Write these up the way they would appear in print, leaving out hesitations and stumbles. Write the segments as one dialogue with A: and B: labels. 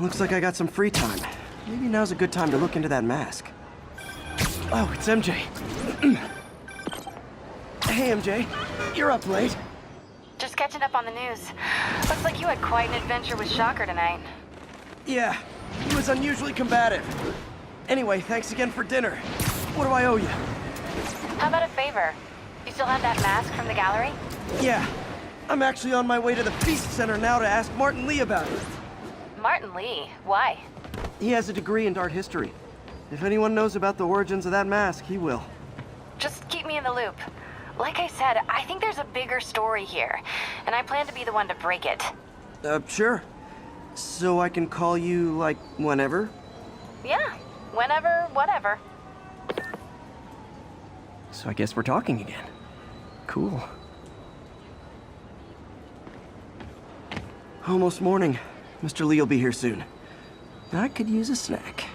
A: looks like I got some free time. Maybe now's a good time to look into that mask. Oh, it's MJ. Hey, MJ. You're up late.
B: Just catching up on the news. Looks like you had quite an adventure with Shocker tonight.
A: Yeah, he was unusually combative. Anyway, thanks again for dinner. What do I owe you?
B: How about a favor? You still have that mask from the gallery?
A: Yeah, I'm actually on my way to the Feast Center now to ask Martin Lee about it.
B: Martin Lee? Why?
A: He has a degree in art history. If anyone knows about the origins of that mask, he will.
B: Just keep me in the loop. Like I said, I think there's a bigger story here, and I plan to be the one to break it.
A: Sure. So I can call you, like, whenever?
B: Yeah, whenever, whatever.
A: So I guess we're talking again. Cool. Almost morning. Mr. Lee will be here soon. I could use a snack.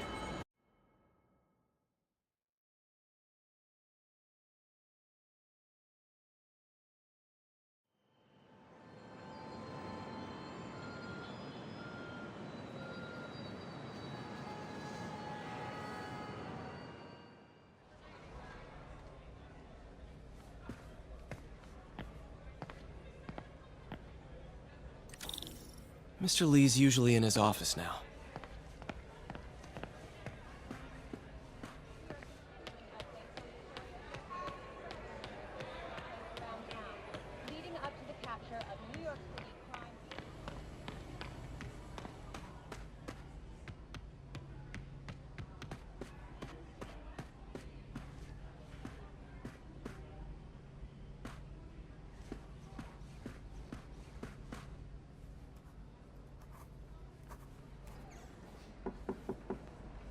A: Mr. Lee's usually in his office now.
C: Leading up to the capture of New York City crime.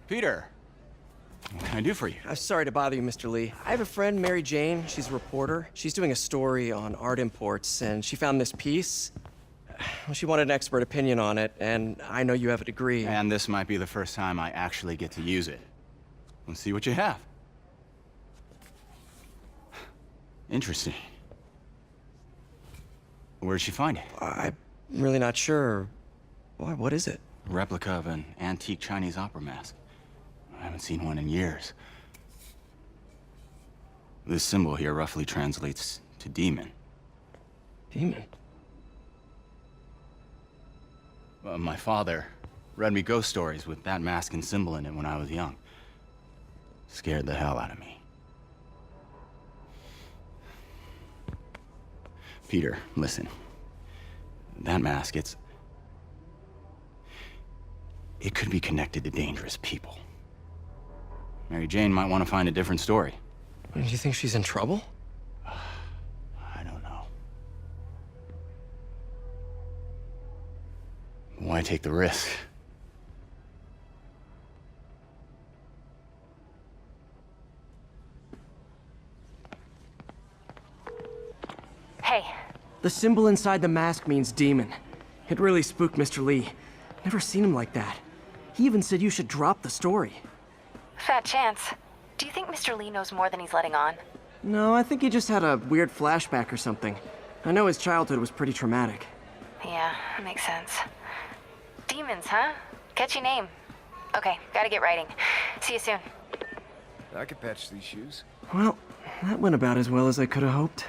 D: Peter, what can I do for you?
A: Sorry to bother you, Mr. Lee. I have a friend, Mary Jane. She's a reporter. She's doing a story on art imports, and she found this piece. Well, she wanted an expert opinion on it, and I know you have a degree.
D: And this might be the first time I actually get to use it. Let's see what you have. Interesting. Where'd she find it?
A: I'm really not sure. Why, what is it?
D: A replica of an antique Chinese opera mask. I haven't seen one in years. This symbol here roughly translates to demon.
A: Demon?
D: My father read me ghost stories with that mask and symbol in it when I was young. Scared the hell out of me. Peter, listen. That mask, it could be connected to dangerous people. Mary Jane might want to find a different story.
A: Do you think she's in trouble?
D: I don't know. Why take the risk?
B: Hey,
A: The symbol inside the mask means demon. It really spooked Mr. Lee. Never seen him like that. He even said you should drop the story.
B: fat chance. Do you think Mr. Lee knows more than he's letting on?
A: No, I think he just had a weird flashback or something. I know his childhood was pretty traumatic.
B: Yeah, makes sense. Demons, huh? Catchy name. Okay, gotta get writing. See you soon.
E: I could patch these shoes.
A: Well, that went about as well as I could have hoped.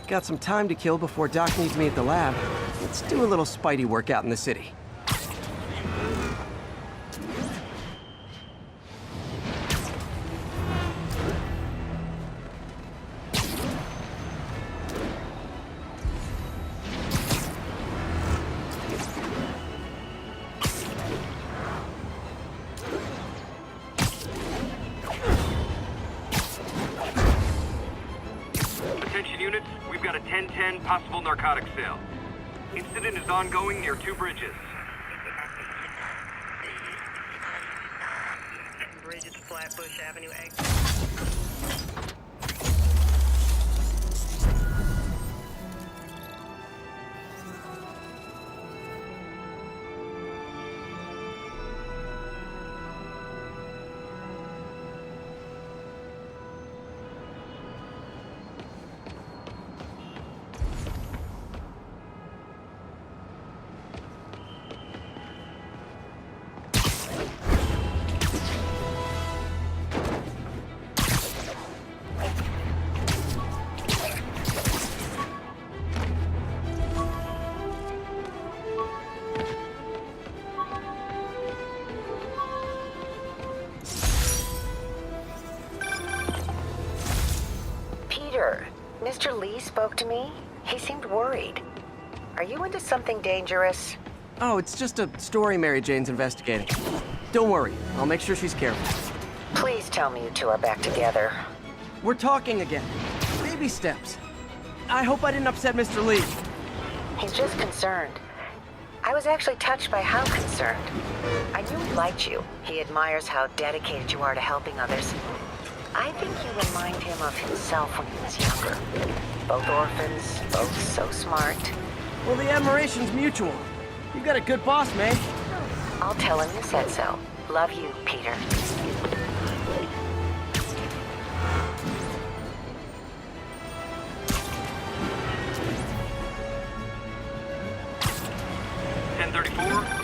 A: Got some time to kill before Doc needs me at the lab. Let's do a little Spidey workout in the city.
F: Possible narcotic sale. Incident is ongoing near Two Bridges.
G: Bridges, Flatbush Avenue exit.
H: Peter, Mr. Lee spoke to me. He seemed worried. Are you into something dangerous?
A: Oh, it's just a story Mary Jane's investigating. Don't worry, I'll make sure she's careful.
H: Please tell me you two are back together.
A: We're talking again. Baby steps. I hope I didn't upset Mr. Lee.
H: He's just concerned. I was actually touched by how concerned. I knew he liked you. He admires how dedicated you are to helping others. I think you remind him of himself when he was younger. Both orphans, both so smart.
A: Well, the admiration's mutual. You got a good boss, May.
H: I'll tell him you said so. Love you, Peter.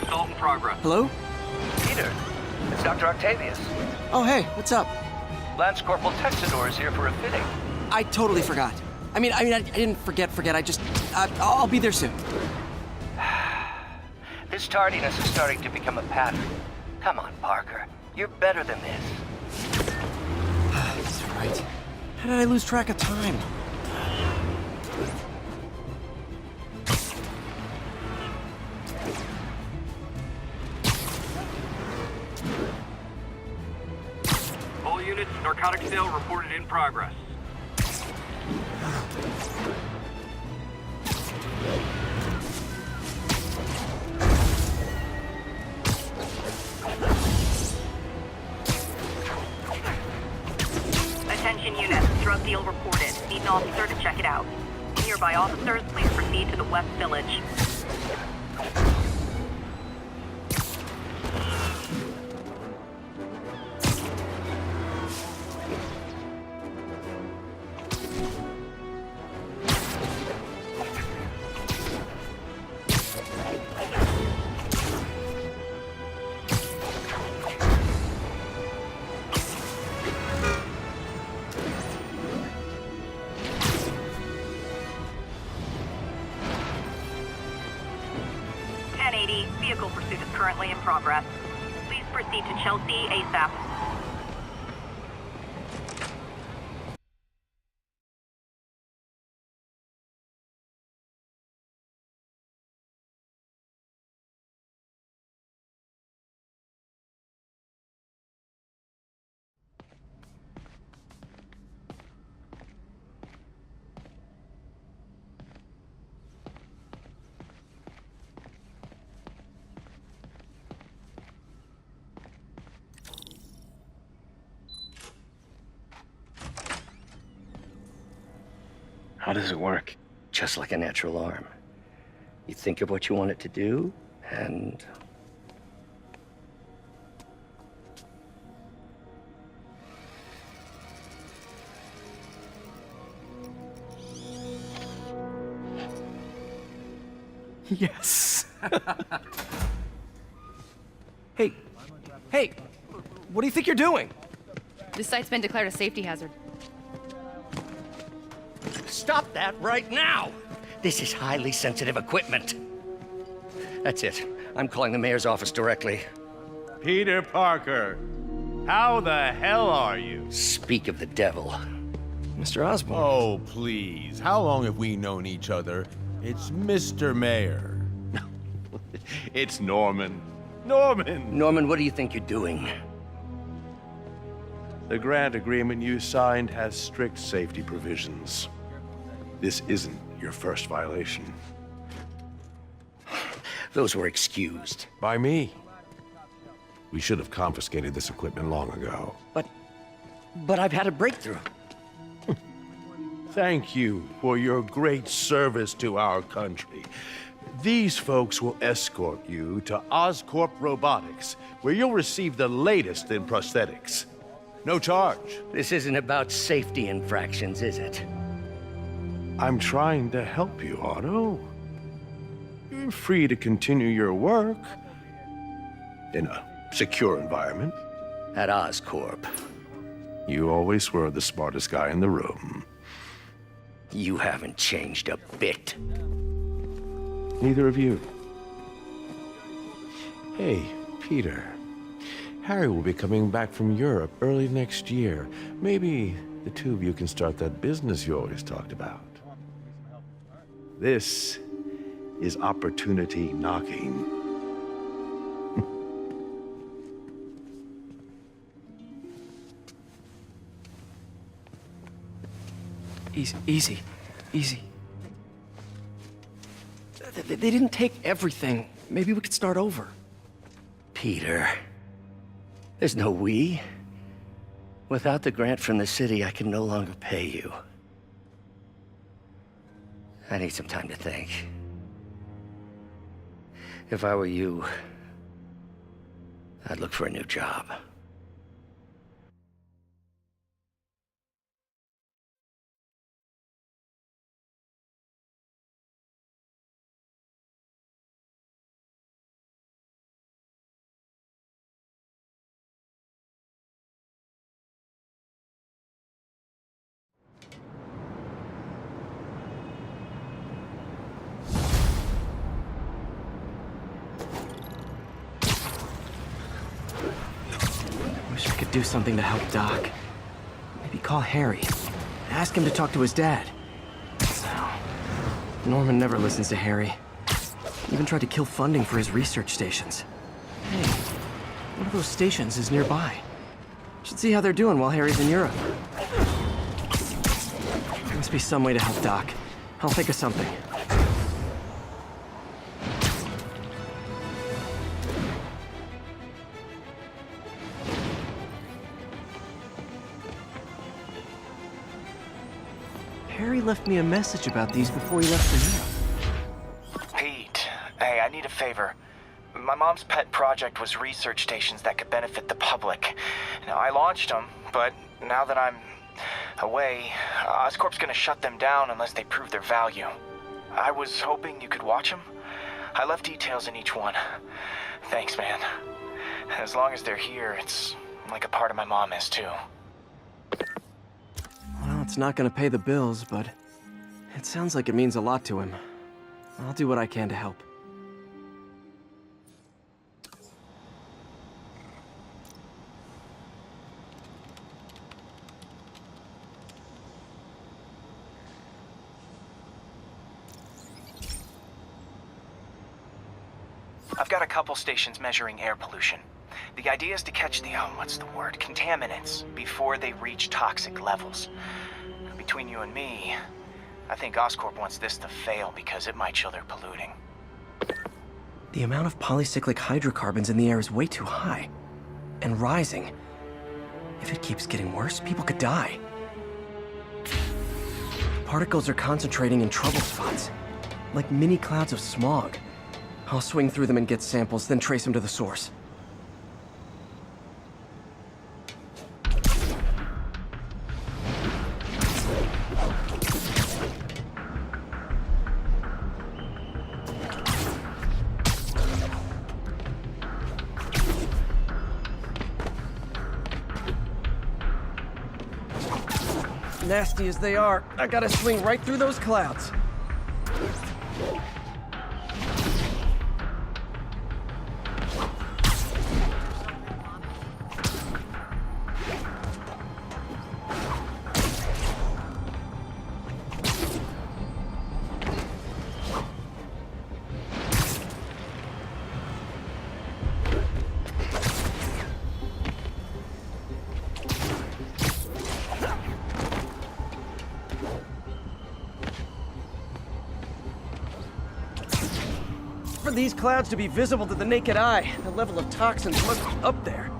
F: Assault in progress.
A: Hello?
I: Peter, it's Dr. Octavius.
A: Oh, hey, what's up?
I: Lance Corporal Texador is here for a fitting.
A: I totally forgot. I didn't forget. I'll be there soon.
I: This tardiness is starting to become a pattern. Come on, Parker. You're better than this.
A: That's right. How did I lose track of time?
F: All units, narcotic sale reported in progress.
G: Attention units, drug deal reported. Need an officer to check it out. Nearby officers, please proceed to the West Village. Vehicle pursuit is currently in progress. Please proceed to Chelsea ASAP.
I: How does it work?
J: Just like a natural arm. You think of what you want it to do, and...
A: Yes. Hey, what do you think you're doing?
K: This site's been declared a safety hazard.
J: Stop that right now! This is highly sensitive equipment. That's it. I'm calling the mayor's office directly.
L: Peter Parker, how the hell are you?
J: Speak of the devil.
A: Mr. Osborn.
L: Oh, please. How long have we known each other? It's Mr. Mayor. It's Norman.
J: Norman, what do you think you're doing?
L: The grant agreement you signed has strict safety provisions. This isn't
M: your first violation.
J: Those were excused.
M: By me. We should have confiscated this equipment long ago.
J: But I've had a breakthrough.
M: Thank you for your great service to our country. These folks will escort you to Oscorp Robotics, where you'll receive the latest in prosthetics. No charge.
J: This isn't about safety infractions, is it?
M: I'm trying to help you, Otto. You're free to continue your work in a secure environment.
J: At Oscorp.
M: You always were the smartest guy in the room.
J: You haven't changed a bit.
M: Neither of you. Hey, Peter. Harry will be coming back from Europe early next year. Maybe the two of you can start that business you always talked about. This is opportunity knocking.
A: Easy. They didn't take everything. Maybe we could start over.
J: Peter, there's no we. Without the grant from the city, I can no longer pay you. I need some time to think. If I were you, I'd look for a new job.
A: Wish I could do something to help Doc. Maybe call Harry. Ask him to talk to his dad. No. Norman never listens to Harry. Even tried to kill funding for his research stations. Hey, one of those stations is nearby. Should see how they're doing while Harry's in Europe. There must be some way to help Doc. I'll think of something. Harry left me a message about these before he left for Europe.
I: Pete, hey, I need a favor. My mom's pet project was research stations that could benefit the public. Now, I launched them, but now that I'm away, Oscorp's gonna shut them down unless they prove their value. I was hoping you could watch them. I left details in each one. Thanks, man. As long as they're here, it's like a part of my mom is, too.
A: Well, it's not gonna pay the bills, but it sounds like it means a lot to him. I'll do what I can to help.
I: I've got a couple stations measuring air pollution. The idea is to catch the, contaminants before they reach toxic levels. Between you and me, I think Oscorp wants this to fail because it might show they're polluting.
A: The amount of polycyclic hydrocarbons in the air is way too high. And rising. If it keeps getting worse, people could die. Particles are concentrating in trouble spots, like mini clouds of smog. I'll swing through them and get samples, then trace them to the source. Nasty as they are, I gotta swing right through those clouds. these clouds to be visible to the naked eye, the level of toxins must be up there.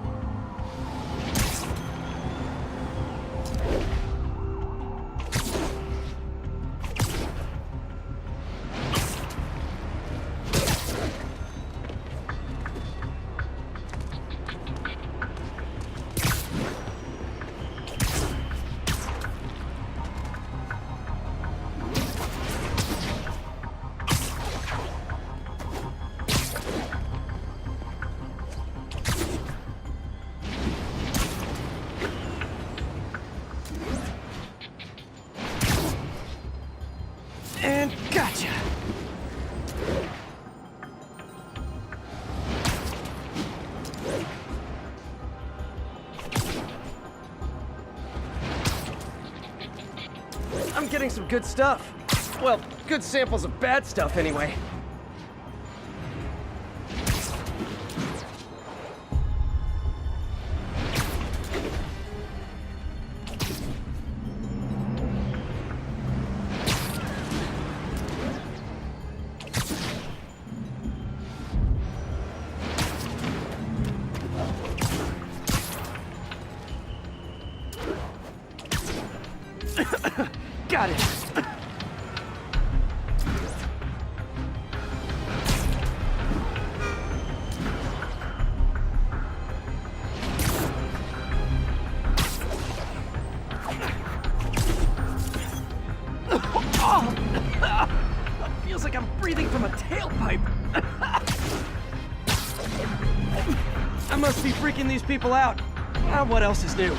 A: And gotcha! I'm getting some good stuff. Well, good samples of bad stuff anyway. Got it. Feels like I'm breathing from a tailpipe. I must be freaking these people out. What else is new?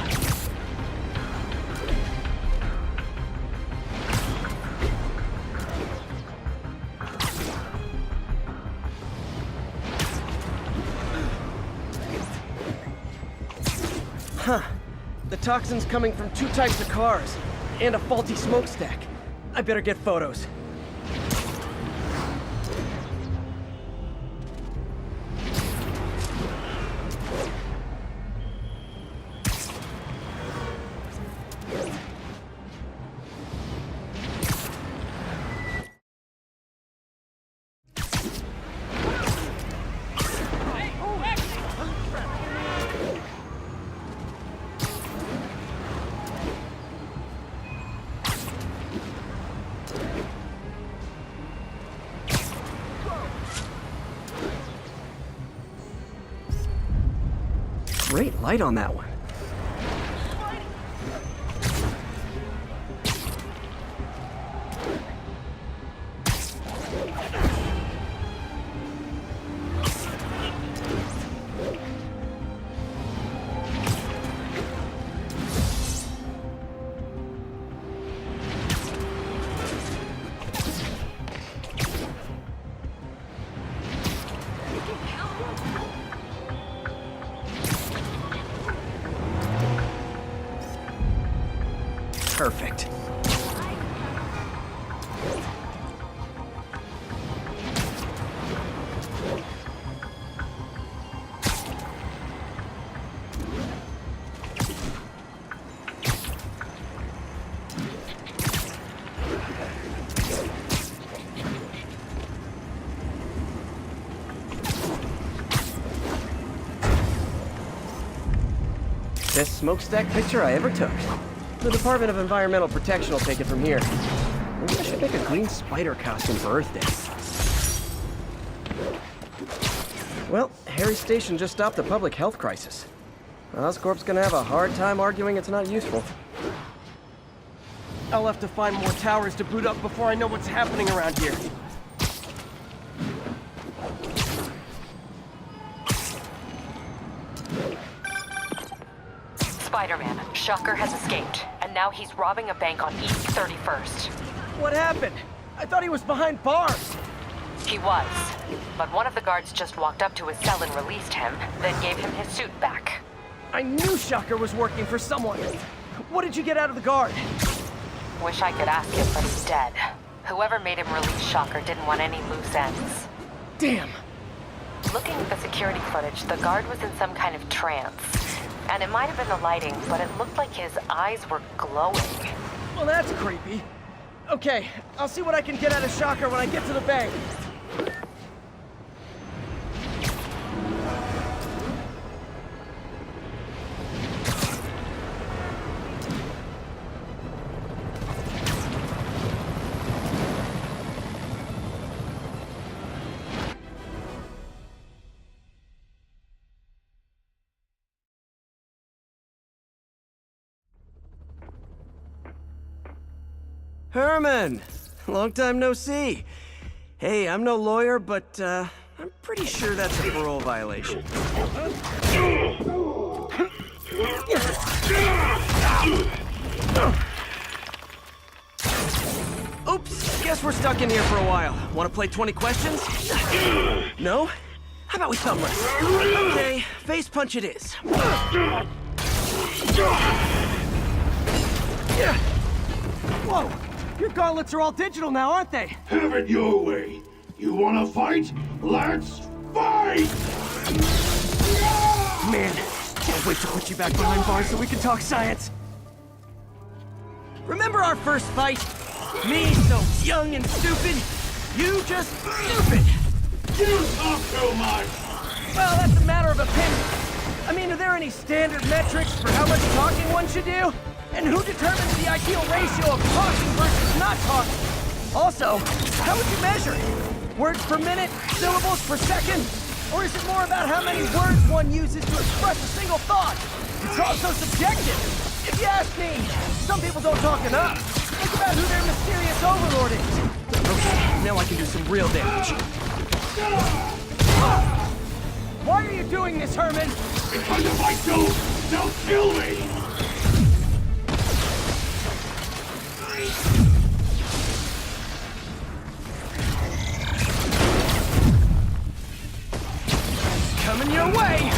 A: Huh. The toxin's coming from 2 types of cars, and a faulty smokestack. I better get photos. Great light on that one. Perfect. Best smokestack picture I ever took. The Department of Environmental Protection will take it from here. Maybe I should make a green spider costume for Earth Day. Well, Harry's station just stopped a public health crisis. Oscorp's gonna have a hard time arguing it's not useful. I'll have to find more towers to boot up before I know what's happening around here.
N: Spider-Man, Shocker has escaped, and now he's robbing a bank on East 31st.
A: What happened? I thought he was behind bars.
N: He was, but one of the guards just walked up to his cell and released him, then gave him his suit back.
A: I knew Shocker was working for someone. What did you get out of the guard?
N: Wish I could ask him, but he's dead. Whoever made him release Shocker didn't want any loose ends.
A: Damn.
N: Looking at the security footage, the guard was in some kind of trance. And it might have been the lighting, but it looked like his eyes were glowing.
A: Well, that's creepy. Okay, I'll see what I can get out of Shocker when I get to the bank. Herman! Long time no see. Hey, I'm no lawyer, but I'm pretty sure that's a parole violation. Oops, guess we're stuck in here for a while. Want to play 20 questions? No? How about we thumb wrestle? Okay, face punch it is. Whoa! Your gauntlets are all digital now, aren't they?
O: Have it your way. You wanna fight? Let's fight!
A: Man, can't wait to put you back behind bars so we can talk science. Remember our first fight? Me so young and stupid, you just stupid.
O: You talk too much!
A: Well, that's a matter of opinion. I mean, are there any standard metrics for how much talking one should do? And who determines the ideal ratio of talking versus not talking? Also, how would you measure it? Words per minute? Syllables per second? Or is it more about how many words one uses to express a single thought? It's also subjective. If you ask me, some people don't talk enough. Think about who their mysterious overlord is. Okay, now I can do some real damage. Why are you doing this, Herman?
O: Because if I don't, they'll kill me!
A: Coming your way!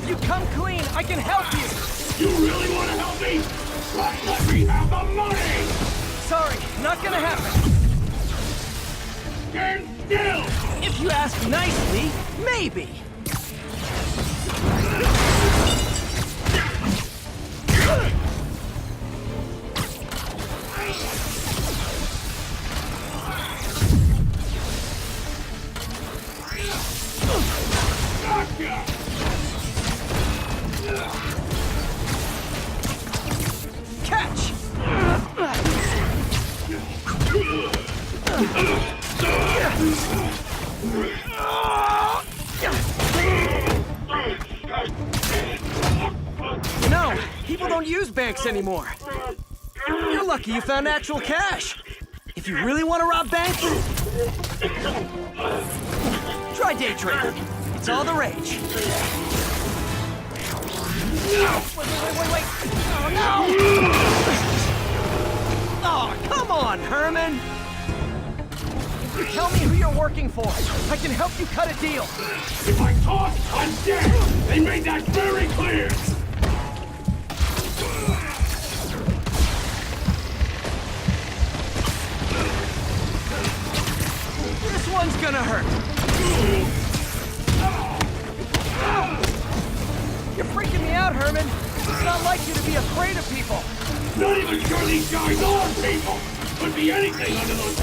A: If you come clean, I can help you!
O: You really want to help me? Let me have the money!
A: Sorry, not gonna happen.
O: Stand still!
A: If you ask nicely, maybe.
O: Gotcha!
A: Catch! No, people don't use banks anymore. You're lucky you found actual cash. If you really want to rob banks, try day trading. It's all the rage. Wait. Oh, no! Oh, come on, Herman! You tell me who you're working for. I can help you cut a deal.
O: If I talk, I'm dead! They made that very clear!
A: This one's gonna hurt. You're freaking me out, Herman. It's not like you to be afraid of people.
O: Not even sure these guys are people! Could be anything under those...